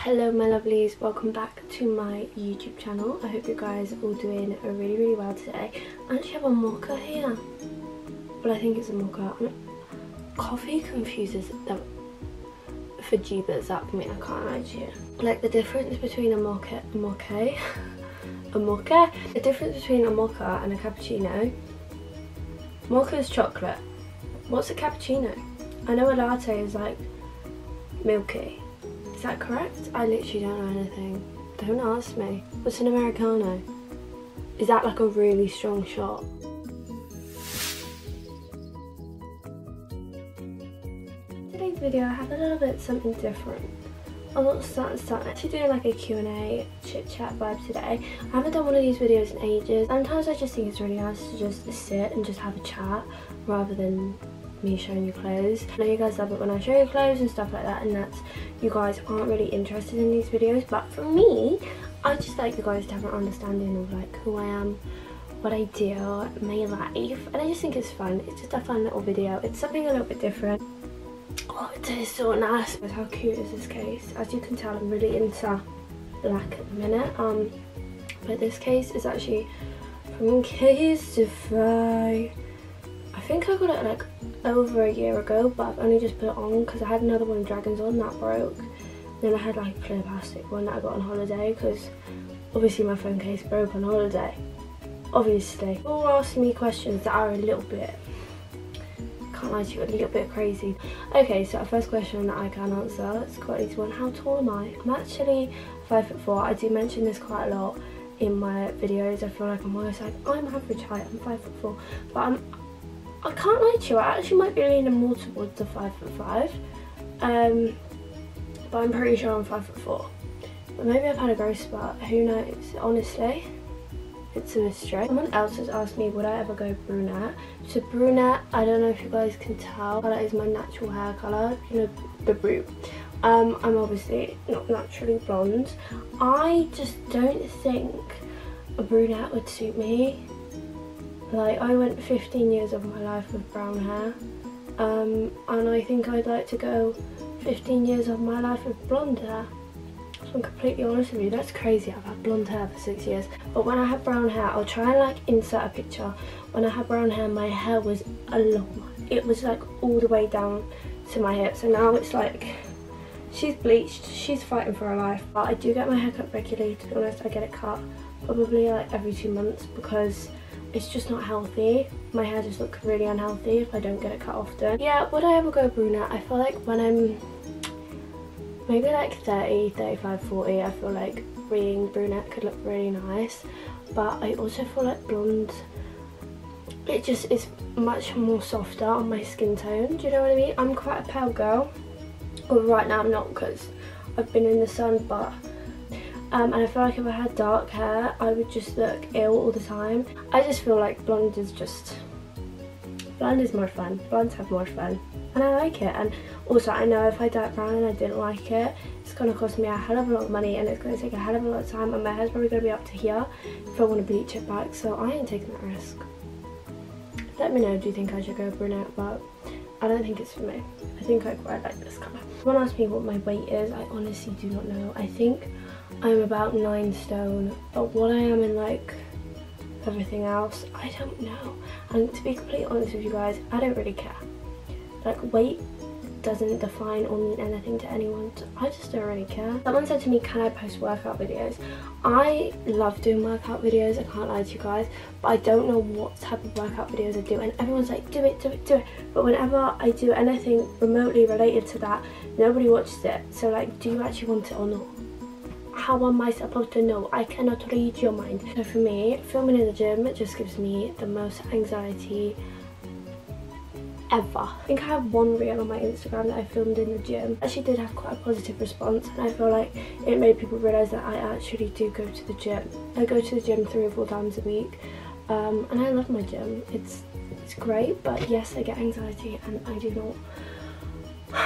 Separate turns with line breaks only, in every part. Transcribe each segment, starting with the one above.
Hello my lovelies, welcome back to my YouTube channel. I hope you guys are all doing really well today. I actually have a mocha here, but I think it's a mocha. Coffee confuses the jeebers up for me, I can't lie to you. Like the difference between the difference between a mocha and a cappuccino. Mocha is chocolate. What's a cappuccino? I know a latte is like milky. Is that correct? I literally don't know anything. Don't ask me. What's an Americano? Is that like a really strong shot? Today's video I have a little bit something different. I'm not actually doing like a Q&A chit chat vibe today. I haven't done one of these videos in ages. Sometimes I just think it's really nice to just sit and just have a chat rather than me showing you clothes. I know you guys love it when I show you clothes and stuff like that, and that's you guys aren't really interested in these videos, but for me I just like you guys to have an understanding of like who I am, what I do, my life, and I just think it's fun. It's just a fun little video. It's something a little bit different. Oh, it is so nice. How cute is this case? As you can tell, I'm really into black at the minute, but this case is actually from Case-Defy. I think I got it like over a year ago, but I've only just put it on because I had another one Dragons on that broke. Then I had like a clear plastic one that I got on holiday because obviously my phone case broke on holiday. Obviously. You're all asking me questions that are a little bit, can't lie to you, a little bit crazy. Okay, so our first question that I can answer, it's quite an easy one. How tall am I? I'm actually 5'4". I do mention this quite a lot in my videos. I feel like I'm always like, I'm average height, I'm 5'4", but I can't lie to you, I actually might be leaning more towards the 5'5", but I'm pretty sure I'm 5'4". But maybe I've had a growth spurt, who knows? Honestly, it's a mystery. Someone else has asked me would I ever go brunette. So brunette, I don't know if you guys can tell, that is my natural hair colour, you know, the brute. I'm obviously not naturally blonde. I just don't think a brunette would suit me. Like, I went 15 years of my life with brown hair, and I think I'd like to go 15 years of my life with blonde hair. So I'm completely honest with you, that's crazy. I've had blonde hair for 6 years, but when I had brown hair, I'll try and like insert a picture. When I had brown hair, my hair was long. It was like all the way down to my hips, and now it's like, she's bleached, she's fighting for her life. But I do get my hair cut regularly, to be honest. I get it cut probably like every 2 months because it's just not healthy. My hair just looks really unhealthy if I don't get it cut often. Yeah, would I ever go brunette? I feel like when I'm maybe like 30, 35, 40, I feel like being brunette could look really nice. But I also feel like blonde, it just is much more softer on my skin tone. Do you know what I mean? I'm quite a pale girl. Well, right now I'm not because I've been in the sun, but and I feel like if I had dark hair, I would just look ill all the time. I just feel like blonde is more fun. Blondes have more fun. And I like it. And also, I know if I dye it brown and I didn't like it, it's going to cost me a hell of a lot of money and it's going to take a hell of a lot of time, and my hair's probably going to be up to here if I want to bleach it back. So I ain't taking that risk. Let me know, do you think I should go brunette? But I don't think it's for me. I think I quite like this colour. Someone asked me what my weight is. I honestly do not know. I think I'm about 9 stone, but what I am in like everything else, I don't know. And to be completely honest with you guys, I don't really care. Like, weight doesn't define or mean anything to anyone, so I just don't really care. Someone said to me, can I post workout videos? I love doing workout videos, I can't lie to you guys, but I don't know what type of workout videos I do, and everyone's like, do it, do it, do it. But whenever I do anything remotely related to that, nobody watches it. So like, do you actually want it or not? How am I supposed to know? I cannot read your mind. So for me, filming in the gym, it just gives me the most anxiety ever. I think I have one reel on my Instagram that I filmed in the gym. I actually did have quite a positive response, and I feel like it made people realise that I actually do go to the gym. I go to the gym 3 or 4 times a week, and I love my gym. It's great, but yes, I get anxiety and I do not.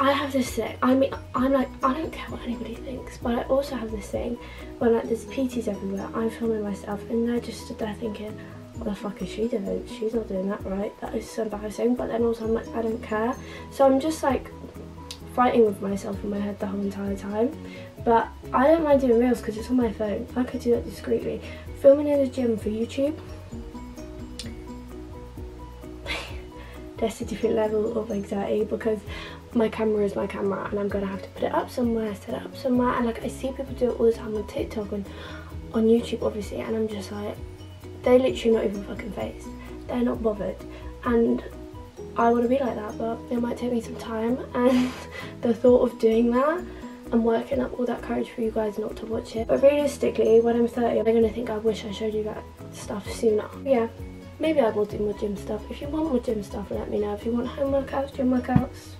I have this thing, I'm like, I don't care what anybody thinks, but I also have this thing when like there's PTs everywhere, I'm filming myself and they're just stood there thinking, what the fuck is she doing? She's not doing that right, that is so embarrassing. But then also I'm like, I don't care. So I'm just like fighting with myself in my head the whole entire time. But I don't mind doing reels because it's on my phone. I could do that discreetly. Filming in the gym for YouTube, that's a different level of anxiety because my camera is my camera and I'm gonna have to put it up somewhere, set it up somewhere, and like I see people do it all the time on TikTok and on YouTube obviously, and I'm just like, they're literally not even fucking phased. They're not bothered, and I want to be like that, but it might take me some time, and the thought of doing that and working up all that courage for you guys not to watch it. But realistically, when I'm 30, I'm gonna think I wish I showed you that stuff sooner. Yeah, maybe I will do more gym stuff. If you want more gym stuff, let me know. If you want home workouts, gym workouts,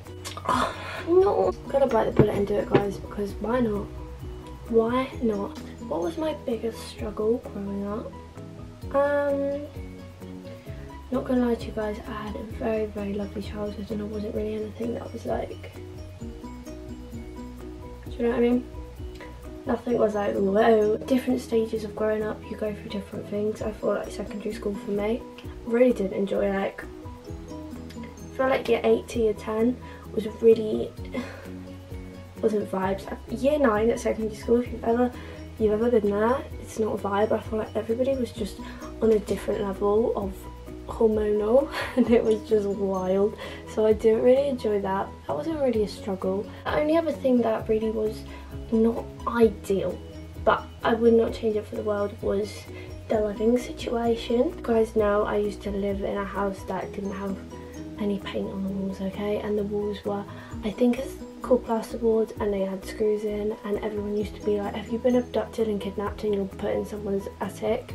oh, no, gotta bite the bullet and do it, guys, because why not? Why not? What was my biggest struggle growing up? Not gonna lie to you guys, I had a very, very lovely childhood, and it wasn't really anything that was like, do you know what I mean? Nothing was like, whoa. Different stages of growing up, you go through different things. I feel like secondary school for me, really did enjoy, like, I feel like year 8 to year 10 was really, wasn't vibes. Year 9 at secondary school, if you've ever been there, it's not a vibe. I feel like everybody was just on a different level of hormonal and it was just wild, so I didn't really enjoy that. That wasn't really a struggle. The only other thing that really was not ideal, but I would not change it for the world, was the living situation. You guys know I used to live in a house that didn't have any paint on the walls, okay, and the walls were, I think it's called plasterboards, and they had screws in, and everyone used to be like, have you been abducted and kidnapped and you're put in someone's attic?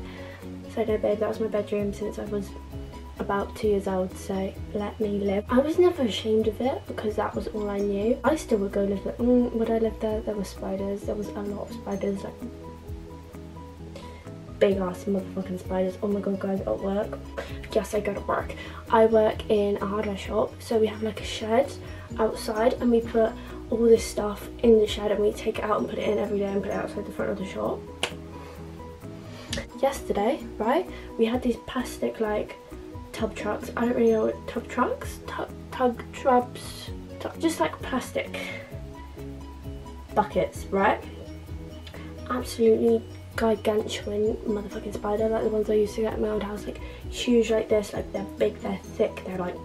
So no babe, that was my bedroom since I was about 2 years old, so let me live. I was never ashamed of it because that was all I knew. I still would go live there. Would I live there? There were spiders. There was a lot of spiders, like big ass motherfucking spiders. Oh my god, guys, at work. Yes, I go to work. I work in a hardware shop, so we have like a shed outside, and we put all this stuff in the shed and we take it out and put it in every day and put it outside the front of the shop. Yesterday, right, we had these plastic like tub trucks. I don't really know what tub trucks, tug trucks, just like plastic buckets, right? Absolutely gargantuan motherfucking spider, like the ones I used to get in my old house, like huge like this, like they're big, they're thick, they're like,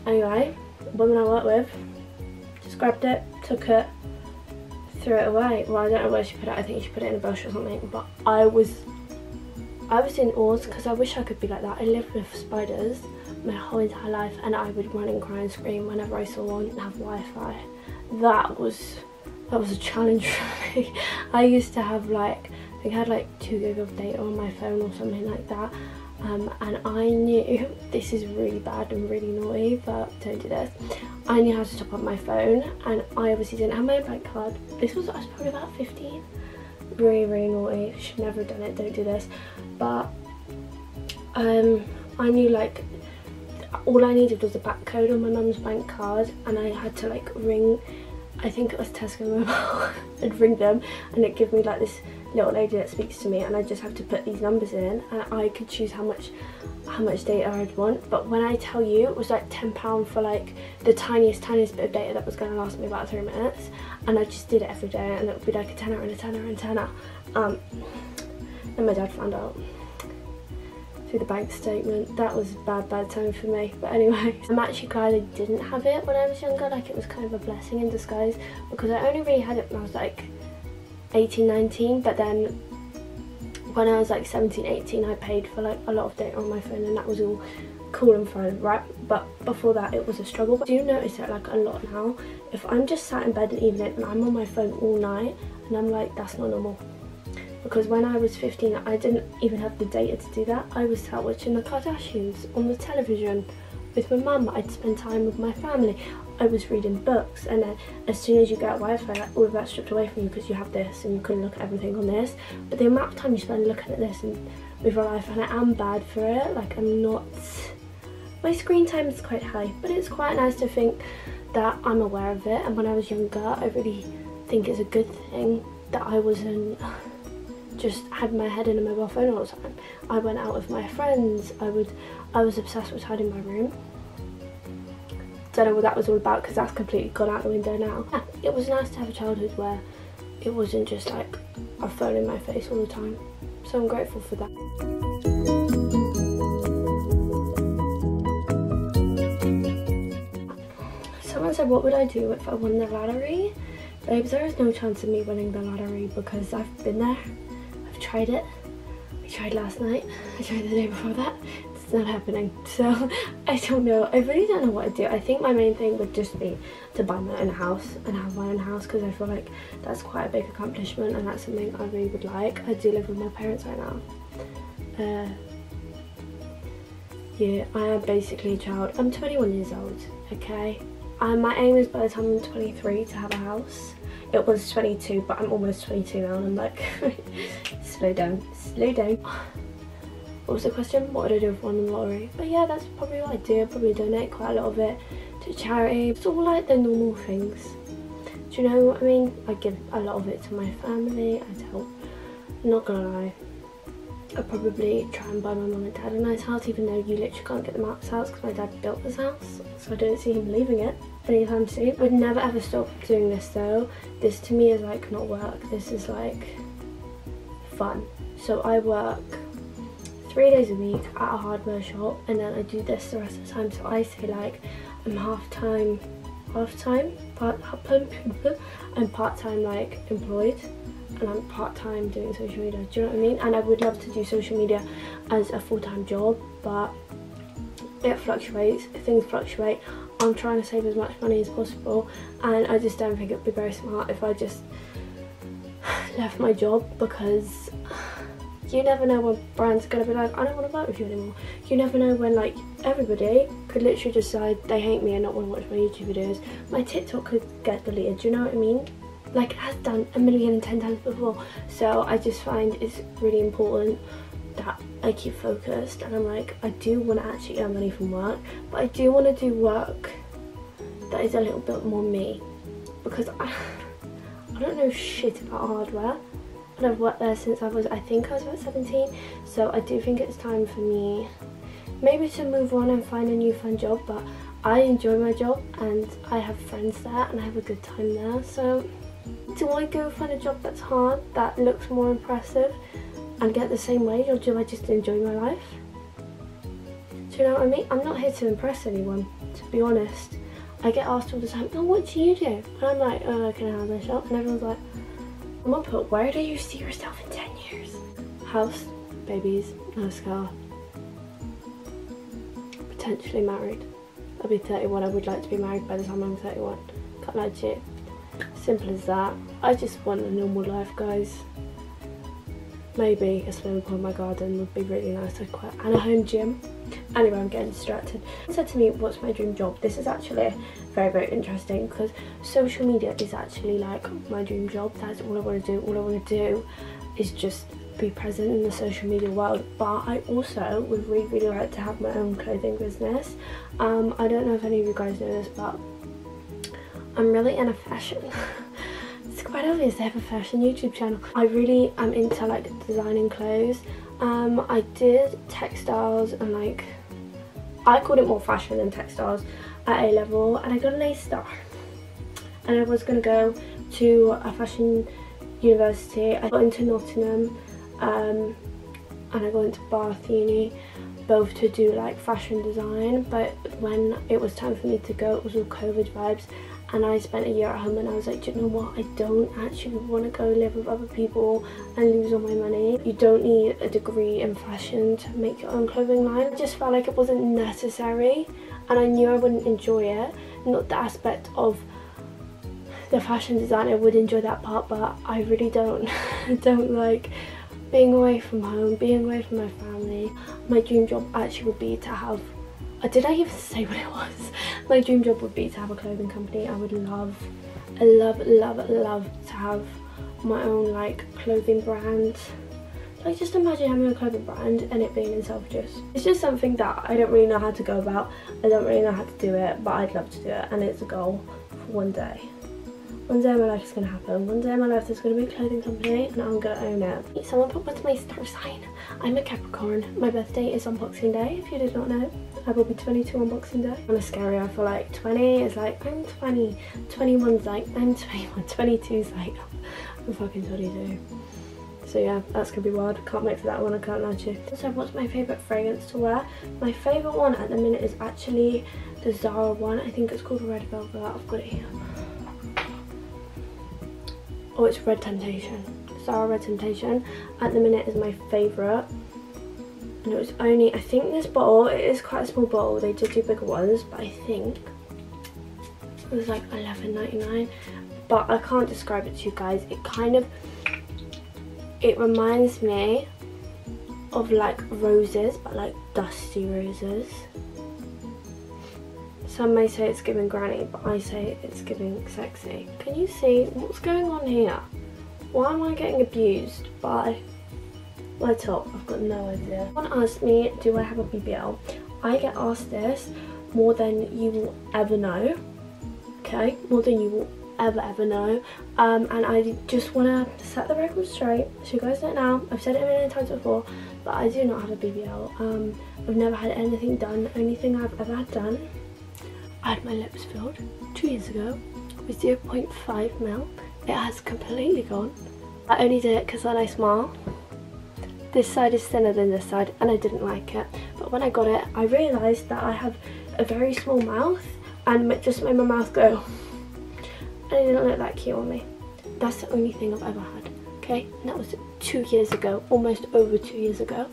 anyway, the woman I work with just grabbed it, took it, threw it away. Well, I don't know where she put it. I think she put it in a bush or something, but I was in awe because I wish I could be like that. I lived with spiders my whole entire life, and I would run and cry and scream whenever I saw one and have Wi-Fi. That was a challenge for me. I used to have like, I think I had like 2 gig of data on my phone or something like that, and I knew, this is really bad and really naughty, but don't do this. I knew how to top up my phone, and I obviously didn't have my bank card. I was probably about 15. Really, really naughty. Should never have done it. Don't do this. But I knew like all I needed was the back code on my mum's bank card, and I had to like ring, I think it was Tesco Mobile, and ring them, and it gave me like this little lady that speaks to me, and I just have to put these numbers in, and I could choose how much data I'd want. But when I tell you, it was like £10 for like the tiniest bit of data that was going to last me about 3 minutes, and I just did it every day, and it would be like a tenner and a tenner and a tenner. And my dad found out through the bank statement. That was a bad time for me. But anyway, I'm actually glad I didn't have it when I was younger. Like, it was kind of a blessing in disguise, because I only really had it when I was like 18, 19, but then when I was like 17, 18, I paid for like a lot of data on my phone, and that was all cool and fun, right? But before that, it was a struggle. But I do notice it like a lot now. If I'm just sat in bed in the evening and I'm on my phone all night, and I'm like, that's not normal. Because when I was 15, I didn't even have the data to do that. I was sat watching the Kardashians on the television with my mum. I'd spend time with my family. I was reading books, and then as soon as you get Wi-Fi, like, all of that's stripped away from you because you have this and you can look at everything on this. But the amount of time you spend looking at this and with your life, and I am bad for it. Like, I'm not, my screen time is quite high, but it's quite nice to think that I'm aware of it. And when I was younger, I really think it's a good thing that I wasn't just had my head in a mobile phone all the time. I went out with my friends. I was obsessed with tidying my room. don't know what that was all about because that's completely gone out the window now. Yeah, it was nice to have a childhood where it wasn't just like a phone in my face all the time. So I'm grateful for that. Someone said, what would I do if I won the lottery? Babes, there is no chance of me winning the lottery because I've been there. I've tried it. I tried last night. I tried the day before that. It's not happening. So I don't know. I really don't know what I'd do. I think my main thing would just be to buy my own house and have my own house because I feel like that's quite a big accomplishment and that's something I really would like. I do live with my parents right now. Yeah, I am basically a child. I'm 21 years old, okay? And my aim is by the time I'm 23 to have a house. It was 22, but I'm almost 22 now and I'm like, slow down, slow down. What was the question? What would I do if I won the lottery? But yeah, that's probably what I'd do. I'd probably donate quite a lot of it to charity. It's all like the normal things. Do you know what I mean? I give a lot of it to my family. I'd help. I'm not gonna lie. I'd probably try and buy my mum and dad a nice house, even though you literally can't get them out of this house because my dad built this house. So I don't see him leaving it anytime soon. Would never ever stop doing this though. This to me is like not work. This is like fun. So I work 3 days a week at a hardware shop and then I do this the rest of the time. So I say like I'm I'm part-time like employed and I'm part-time doing social media. Do you know what I mean? And I would love to do social media as a full-time job, but it fluctuates, things fluctuate. I'm trying to save as much money as possible and I just don't think it would be very smart if I just left my job because you never know when brands are going to be like, I don't want to work with you anymore. You never know when like everybody could literally decide they hate me and not want to watch my YouTube videos. My TikTok could get deleted, do you know what I mean? Like it has done 1,010,000 times before. So I just find it's really important that I keep focused and I'm like, I do want to actually earn money from work, but I do want to do work that is a little bit more me because I don't know shit about hardware. And I've worked there since I think I was about 17, so I do think it's time for me maybe to move on and find a new fun job, but I enjoy my job and I have friends there and I have a good time there. So do I go find a job that's hard, that looks more impressive and get the same wage, or do I just enjoy my life? Do you know what I mean? I'm not here to impress anyone, to be honest. I get asked all the time, oh, what do you do? And I'm like, oh, I can have a shop, and everyone's like, Mum, but where do you see yourself in 10 years? House, babies, nice car. Potentially married. I'll be 31, I would like to be married by the time I'm 31. Can't lie to you. Simple as that. I just want a normal life, guys. Maybe a swimming pool in my garden would be really nice, and a home gym. Anyway, I'm getting distracted. Someone said to me, what's my dream job? This is actually very, very interesting because social media is actually like my dream job. That's all I want to do. All I want to do is just be present in the social media world, but I also would really, really like to have my own clothing business. I don't know if any of you guys know this, but I'm really into fashion. It's quite obvious I have a fashion YouTube channel. I really am into like designing clothes. I did textiles and like, I called it more fashion than textiles at A level, and I got an A star. And I was going to go to a fashion university. I got into Nottingham and I got into Bath Uni, both to do like fashion design, but when it was time for me to go, it was all COVID vibes. And I spent a year at home and I was like, do you know what, I don't actually want to go live with other people and lose all my money. You don't need a degree in fashion to make your own clothing line. I just felt like it wasn't necessary and I knew I wouldn't enjoy it. Not the aspect of the fashion design, I would enjoy that part, but I really don't like being away from home, being away from my family. My dream job actually would be to have, did I even say what it was? My dream job would be to have a clothing company. I would love to have my own like clothing brand. Like just imagine having a clothing brand and it being in Selfridges. It's just something that I don't really know how to go about. I don't really know how to do it, but I'd love to do it and it's a goal for one day. One day in my life is going to happen. One day in my life there's going to be a clothing company and I'm going to own it. Someone put what's my star sign. I'm a Capricorn. My birthday is on Boxing Day, if you did not know. I will be 22 on Boxing Day. Kind of scary. I feel like 20 is like, I'm 20. 21's like, I'm 21. 22's like, I'm fucking 22. So yeah, that's going to be wild. Can't wait for that one, I can't lie to you. So what's my favourite fragrance to wear? My favourite one at the minute is actually the Zara one. I think it's called Red Velvet. I've got it here. Oh, it's Red Temptation. Zara Red Temptation at the minute is my favourite. And it was only, I think this bottle, it is quite a small bottle. They did do bigger ones, but I think it was like $11.99. But I can't describe it to you guys. It kind of, it reminds me of like roses, but like dusty roses. Some may say it's giving granny, but I say it's giving sexy. Can you see what's going on here? Why am I getting abused by my top? I've got no idea. Someone asked me, do I have a BBL? I get asked this more than you will ever know. Okay, more than you will ever know. And I just want to set the record straight so you guys don't know. I've said it a million times before, but I do not have a BBL. I've never had anything done. The only thing I've ever had done, I had my lips filled 2 years ago with 0.5 mil. It has completely gone. I only did it because when I smile, this side is thinner than this side and I didn't like it. But when I got it, I realised that I have a very small mouth and it just made my mouth go. And it didn't look that cute on me. That's the only thing I've ever had, okay? And that was 2 years ago, almost over 2 years ago.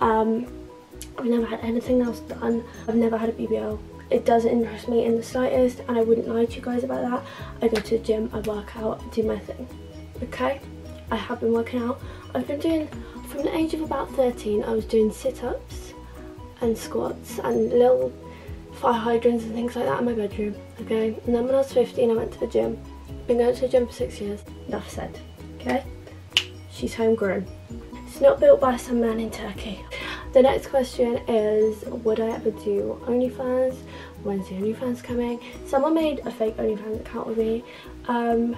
I've never had anything else done. I've never had a BBL. It doesn't interest me in the slightest, and I wouldn't lie to you guys about that. I go to the gym, I work out, I do my thing, okay? I have been working out. I've been doing, from the age of about 13, I was doing sit-ups and squats and little fire hydrants and things like that in my bedroom, okay? And then when I was 15, I went to the gym. Been going to the gym for 6 years. Enough said, okay? She's homegrown. It's not built by some man in Turkey. The next question is, would I ever do OnlyFans? When's the OnlyFans coming? Someone made a fake OnlyFans account with me, and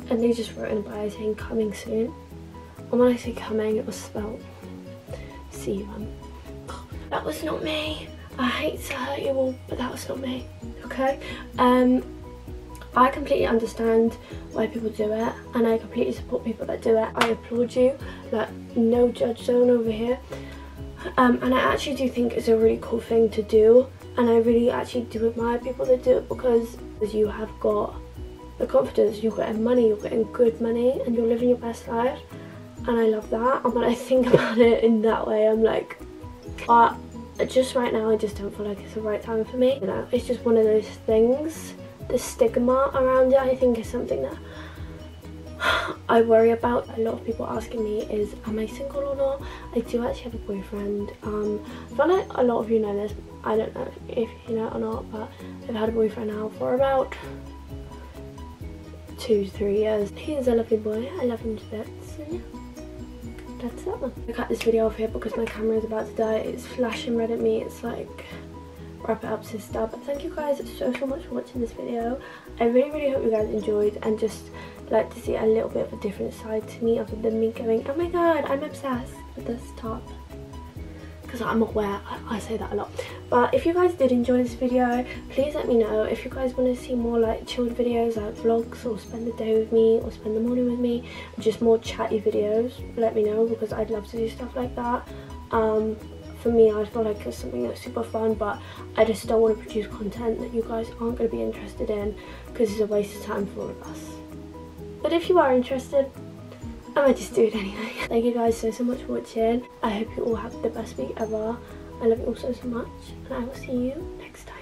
they just wrote in a bio saying coming soon. And when I say coming, it was spelled C-U-M. That was not me. I hate to hurt you all, but that was not me, okay? I completely understand why people do it, and I completely support people that do it. I applaud you, like no judge zone over here. And I actually do think it's a really cool thing to do, and I really actually do admire people that do it because you have got the confidence, you're getting money, you're getting good money, and you're living your best life, and I love that. And when I think about it in that way, I'm like, but just right now I just don't feel like it's the right time for me. You know, it's just one of those things. The stigma around it, I think, is something that I worry about. A lot of people asking me is, am I single or not? I do actually have a boyfriend. I feel like a lot of you know this. I don't know if you know it or not, but I've had a boyfriend now for about 2-3 years. He is a lovely boy. I love him to bits. And yeah, that's that one. I cut this video off here because my camera is about to die. It's flashing red at me. It's like, wrap it up, sister. But thank you guys so much for watching this video. I really hope you guys enjoyed and just like to see a little bit of a different side to me other than me going, oh my god, I'm obsessed with this top, because I'm aware I say that a lot. But if you guys did enjoy this video, please let me know. If you guys want to see more like chilled videos, like vlogs, or spend the day with me, or spend the morning with me, just more chatty videos, let me know, because I'd love to do stuff like that. For me, I feel like it's something that's super fun, but I just don't want to produce content that you guys aren't going to be interested in, because it's a waste of time for all of us. But if you are interested, I might just do it anyway. Thank you guys so much for watching. I hope you all have the best week ever. I love you all so much, and I will see you next time.